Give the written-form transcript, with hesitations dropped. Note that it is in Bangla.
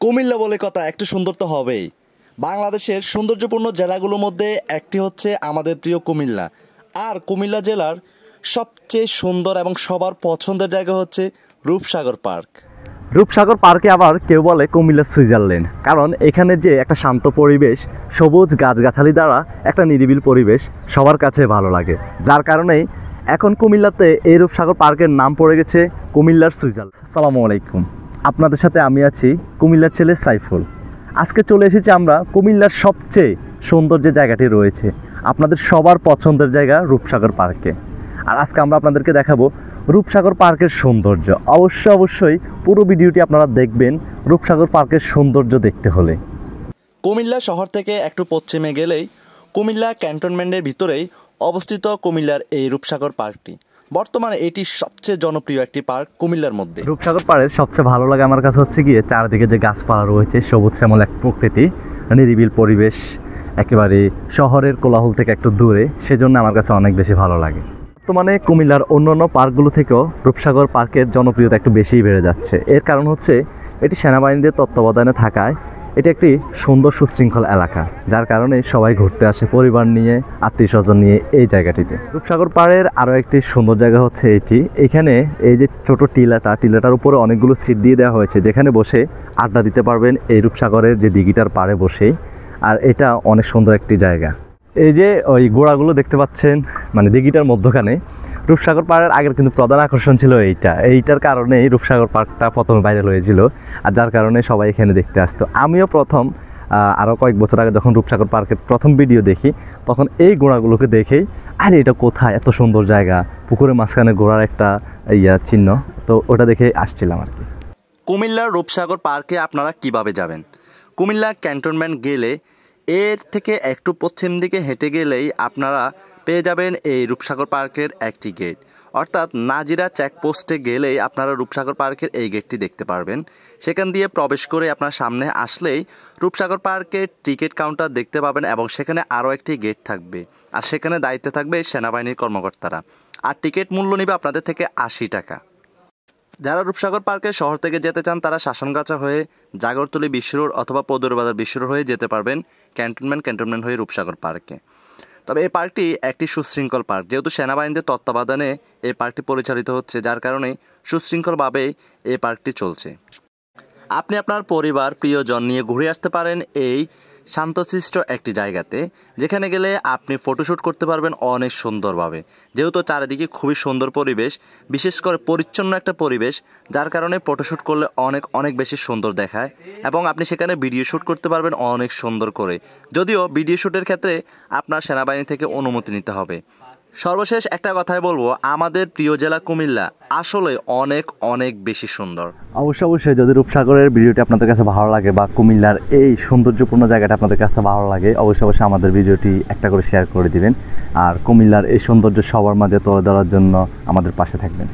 কুমিল্লা বলে কথা একটু সুন্দর তো হবেই। বাংলাদেশের সৌন্দর্যপূর্ণ জেলাগুলোর মধ্যে একটি হচ্ছে আমাদের প্রিয় কুমিল্লা। আর কুমিল্লা জেলার সবচেয়ে সুন্দর এবং সবার পছন্দের জায়গা হচ্ছে রূপসাগর পার্ক। রূপসাগর পার্কে আবার কেউ বলে কুমিল্লার সুইজারল্যান্ড, কারণ এখানে যে একটা শান্ত পরিবেশ, সবুজ গাছগাছালি দ্বারা একটা নিরিবিল পরিবেশ সবার কাছে ভালো লাগে, যার কারণেই এখন কুমিল্লাতে এই রূপসাগর পার্কের নাম পড়ে গেছে কুমিল্লার সুইজারল্যান্ড। আসসালামু আলাইকুম, আপনাদের সাথে আমি আছি কুমিল্লার ছেলে সাইফুল। আজকে চলে এসেছি আমরা কুমিল্লার সবচেয়ে সুন্দর যে জায়গাটি রয়েছে, আপনাদের সবার পছন্দের জায়গা রূপসাগর পার্কে। আর আজকে আমরা আপনাদেরকে দেখাবো রূপসাগর পার্কের সৌন্দর্য। অবশ্যই পুরো ভিডিওটি আপনারা দেখবেন রূপসাগর পার্কের সৌন্দর্য দেখতে হলে। কুমিল্লা শহর থেকে একটু পশ্চিমে গেলেই কুমিল্লা ক্যান্টনমেন্টের ভিতরেই অবস্থিত কুমিল্লার এই রূপসাগর পার্কটি। বর্তমানে এটি সবচেয়ে জনপ্রিয় একটি পার্ক কুমিল্লার মধ্যে। রূপসাগর পার্কের সবচেয়ে ভালো লাগে আমার কাছে হচ্ছে গিয়ে চারদিকে যে গাছপালা রয়েছে, সবুজ শ্যামল এক প্রকৃতি, নিরিবিল পরিবেশ, একেবারে শহরের কোলাহল থেকে একটু দূরে, সেজন্য আমার কাছে অনেক বেশি ভালো লাগে। বর্তমানে কুমিল্লার অন্যান্য পার্কগুলো থেকেও রূপসাগর পার্কের জনপ্রিয়তা একটু বেশিই বেড়ে যাচ্ছে। এর কারণ হচ্ছে এটি সেনাবাহিনীদের তত্ত্বাবধানে থাকায় এটি একটি সুন্দর সুশৃঙ্খল এলাকা, যার কারণে সবাই ঘুরতে আসে পরিবার নিয়ে, আত্মীয় স্বজন নিয়ে এই জায়গাটিতে। রূপসাগর পাড়ের আরও একটি সুন্দর জায়গা হচ্ছে এখানে এই যে ছোট টিলাটার উপরে অনেকগুলো সিট দিয়ে দেওয়া হয়েছে, যেখানে বসে আড্ডা দিতে পারবেন এই রূপসাগরের যে দিঘিটার পাড়ে বসেই। আর এটা অনেক সুন্দর একটি জায়গা। এই যে ওই গোড়াগুলো দেখতে পাচ্ছেন, মানে দিঘিটার মধ্যখানে রূপসাগর পার্কের আগের কিন্তু প্রধান আকর্ষণ ছিল এইটার কারণেই রূপসাগর পার্কটা প্রথমে ভাইরাল হয়েছিল, আর যার কারণে সবাই এখানে দেখতে আসতো। আমিও প্রথম আরও কয়েক বছর আগে যখন রূপসাগর পার্কের প্রথম ভিডিও দেখি, তখন এই গোড়াগুলোকে দেখেই আরে এটা কোথায়, এত সুন্দর জায়গা, পুকুরের মাঝখানে গোড়ার একটা চিহ্ন, তো ওটা দেখে আসছিলাম আর কি। কুমিল্লার রূপসাগর পার্কে আপনারা কিভাবে যাবেন? কুমিল্লা ক্যান্টনমেন্ট গেলে এর থেকে একটু পশ্চিম দিকে হেঁটে গেলেই আপনারা পেয়ে যাবেন এই রূপসাগর পার্কের একটি গেট, অর্থাৎ নাজিরা চেকপোস্টে গেলেই আপনারা রূপসাগর পার্কের এই গেটটি দেখতে পারবেন। সেখান দিয়ে প্রবেশ করে আপনার সামনে আসলেই রূপসাগর পার্কের টিকিট কাউন্টার দেখতে পাবেন, এবং সেখানে আরও একটি গেট থাকবে, আর সেখানে দায়িত্বে থাকবে সেনাবাহিনীর কর্মকর্তারা। আর টিকিট মূল্য নেবে আপনাদের থেকে 80 টাকা। যারা রূপসাগর পার্কে শহর থেকে যেতে চান তারা শাসনগাছা হয়ে জাগরতলী বিশ্ব রোড অথবা পদুরবাজার বিশ্ব রোড হয়ে যেতে পারবেন ক্যান্টনমেন্ট হয়ে রূপসাগর পার্কে। তবে এই পার্কটি একটি সুশৃঙ্খল পার্ক, যেহেতু সেনাবাহিনীদের তত্ত্বাবধানে এই পার্কটি পরিচালিত হচ্ছে, যার কারণে সুশৃঙ্খলভাবেই এই পার্কটি চলছে। আপনি আপনার পরিবার প্রিয়জন নিয়ে ঘুরে আসতে পারেন এই শান্তশিষ্ট একটি জায়গাতে, যেখানে গেলে আপনি ফটোশ্যুট করতে পারবেন অনেক সুন্দরভাবে, যেহেতু চারিদিকে খুবই সুন্দর পরিবেশ, বিশেষ করে পরিচ্ছন্ন একটা পরিবেশ, যার কারণে ফটোশ্যুট করলে অনেক বেশি সুন্দর দেখায়, এবং আপনি সেখানে ভিডিও শ্যুট করতে পারবেন অনেক সুন্দর করে। যদিও ভিডিও শ্যুটের ক্ষেত্রে আপনার সেনাবাহিনী থেকে অনুমতি নিতে হবে। সর্বশেষ একটা কথাই বলবো, আমাদের প্রিয় জেলা কুমিল্লা আসলে অনেক বেশি সুন্দর। অবশ্যই যদি রূপসাগরের ভিডিওটি আপনাদের কাছে ভালো লাগে বা কুমিল্লার এই সৌন্দর্যপূর্ণ জায়গাটা আপনাদের কাছে ভালো লাগে, অবশ্যই আমাদের ভিডিওটি একটা করে শেয়ার করে দিবেন, আর কুমিল্লার এই সৌন্দর্য সবার মাঝে তুলে ধরার জন্য আমাদের পাশে থাকবেন।